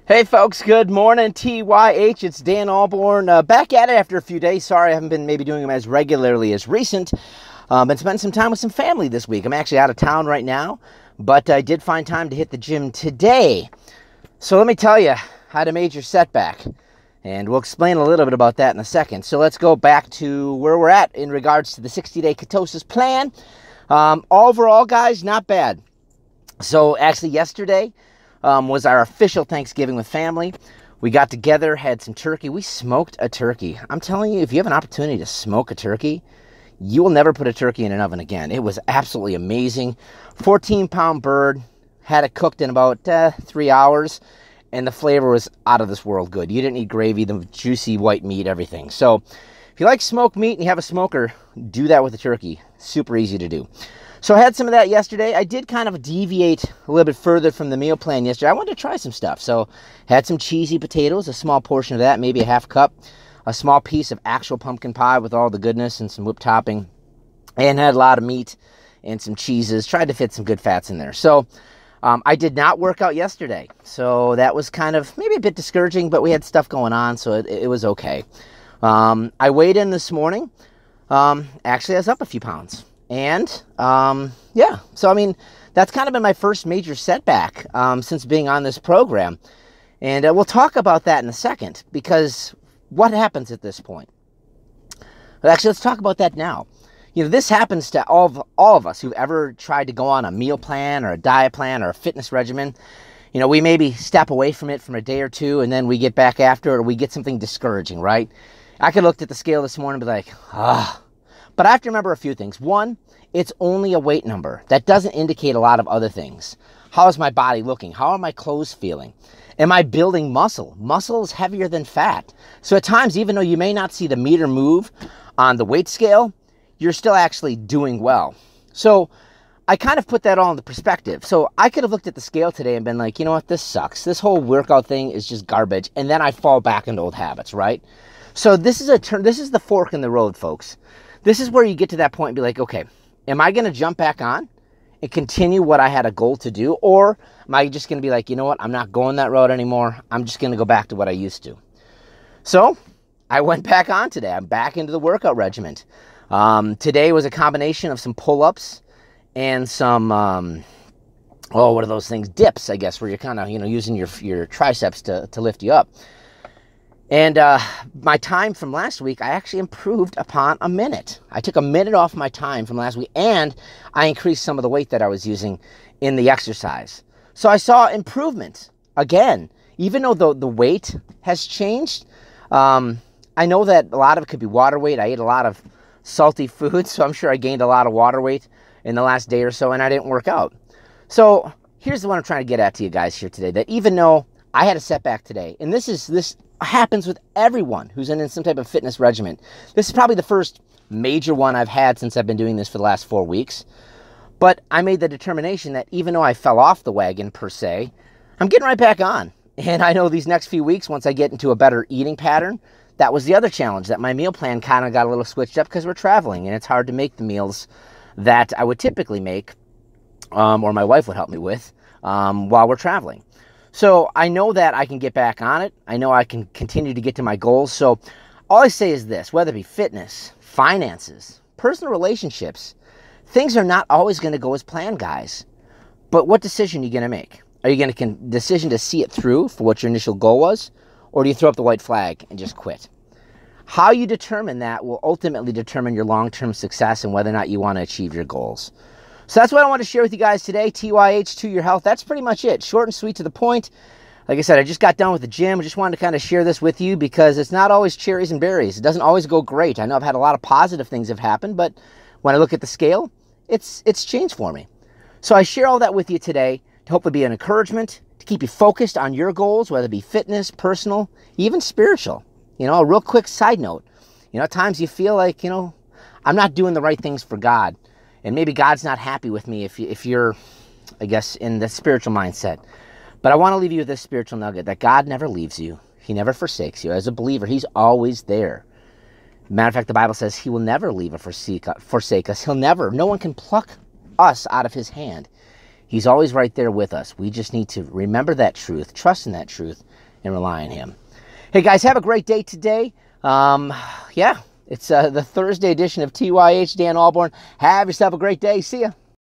Hey folks, good morning. TYH, it's Dan Alborn. Back at it after a few days. Sorry I haven't been maybe doing them as regularly as recent. Been spending some time with some family this week. I'm actually out of town right now, but I did find time to hit the gym today. So let me tell you, I had a major setback, and we'll explain a little bit about that in a second. So let's go back to where we're at in regards to the 60-day ketosis plan. Overall, guys, not bad. So actually yesterday was our official Thanksgiving with family. We got together, had some turkey. We smoked a turkey. I'm telling you, if you have an opportunity to smoke a turkey, you will never put a turkey in an oven again. It was absolutely amazing. 14-pound bird, had it cooked in about 3 hours, and the flavor was out of this world good. You didn't need gravy, the juicy white meat, everything. So if you like smoked meat and you have a smoker, do that with a turkey. Super easy to do. So I had some of that yesterday. I did kind of deviate a little bit further from the meal plan yesterday. I wanted to try some stuff. So had some cheesy potatoes, a small portion of that, maybe a half cup, a small piece of actual pumpkin pie with all the goodness and some whipped topping, and had a lot of meat and some cheeses. Tried to fit some good fats in there. So I did not work out yesterday. So that was kind of maybe a bit discouraging, but we had stuff going on, so it was okay. I weighed in this morning. Actually, I was up a few pounds. And, yeah, so I mean, that's kind of been my first major setback since being on this program. And we'll talk about that in a second, because what happens at this point? But actually, let's talk about that now. You know, this happens to all of us who've ever tried to go on a meal plan or a diet plan or a fitness regimen. You know, we maybe step away from it from a day or two, and then we get back after it, or we get something discouraging, right? I could look at the scale this morning and be like, ah. But I have to remember a few things. One, it's only a weight number. That doesn't indicate a lot of other things. How is my body looking? How are my clothes feeling? Am I building muscle? Muscle is heavier than fat. So at times, even though you may not see the meter move on the weight scale, you're still actually doing well. So I kind of put that all into perspective. So I could have looked at the scale today and been like, you know what, this sucks. This whole workout thing is just garbage. And then I fall back into old habits, right? So this is the fork in the road, folks. This is where you get to that point and be like, okay, am I going to jump back on and continue what I had a goal to do? Or am I just going to be like, you know what, I'm not going that road anymore. I'm just going to go back to what I used to. So I went back on today. I'm back into the workout regimen. Today was a combination of some pull-ups and some, what are those things? Dips, I guess, where you're kind of, using your triceps to lift you up. And my time from last week, I actually improved upon a minute. I took a minute off my time from last week, and I increased some of the weight that I was using in the exercise. So I saw improvement again, even though the weight has changed. I know that a lot of it could be water weight. I ate a lot of salty food, so I'm sure I gained a lot of water weight in the last day or so, and I didn't work out. So here's what I'm trying to get at to you guys here today, that even though I had a setback today, and this happens with everyone who's in some type of fitness regimen. This is probably the first major one I've had since I've been doing this for the last 4 weeks. But I made the determination that even though I fell off the wagon per se, I'm getting right back on. And I know these next few weeks, once I get into a better eating pattern, that was the other challenge, that my meal plan kind of got a little switched up because we're traveling and it's hard to make the meals that I would typically make, or my wife would help me with, while we're traveling. So I know that I can get back on it. I know I can continue to get to my goals. So all I say is this, whether it be fitness, finances, personal relationships, things are not always going to go as planned, guys. But what decision are you going to make? Are you going to decision to see it through for what your initial goal was? Or do you throw up the white flag and just quit? How you determine that will ultimately determine your long-term success and whether or not you want to achieve your goals. So that's what I want to share with you guys today. TYH to your health. That's pretty much it. Short and sweet to the point. Like I said, I just got done with the gym. I just wanted to kind of share this with you because it's not always cherries and berries. It doesn't always go great. I know I've had a lot of positive things have happened, but when I look at the scale, it's changed for me. So I share all that with you today to hopefully be an encouragement, to keep you focused on your goals, whether it be fitness, personal, even spiritual. A real quick side note. At times you feel like, I'm not doing the right things for God. And maybe God's not happy with me if you're, I guess, in the spiritual mindset. But I want to leave you with this spiritual nugget, that God never leaves you. He never forsakes you. As a believer, He's always there. Matter of fact, the Bible says He will never leave or forsake us. He'll never. No one can pluck us out of His hand. He's always right there with us. We just need to remember that truth, trust in that truth, and rely on him. Hey guys, have a great day today. Yeah, it's the Thursday edition of TYH. Dan Alborn. Have yourself a great day. See ya.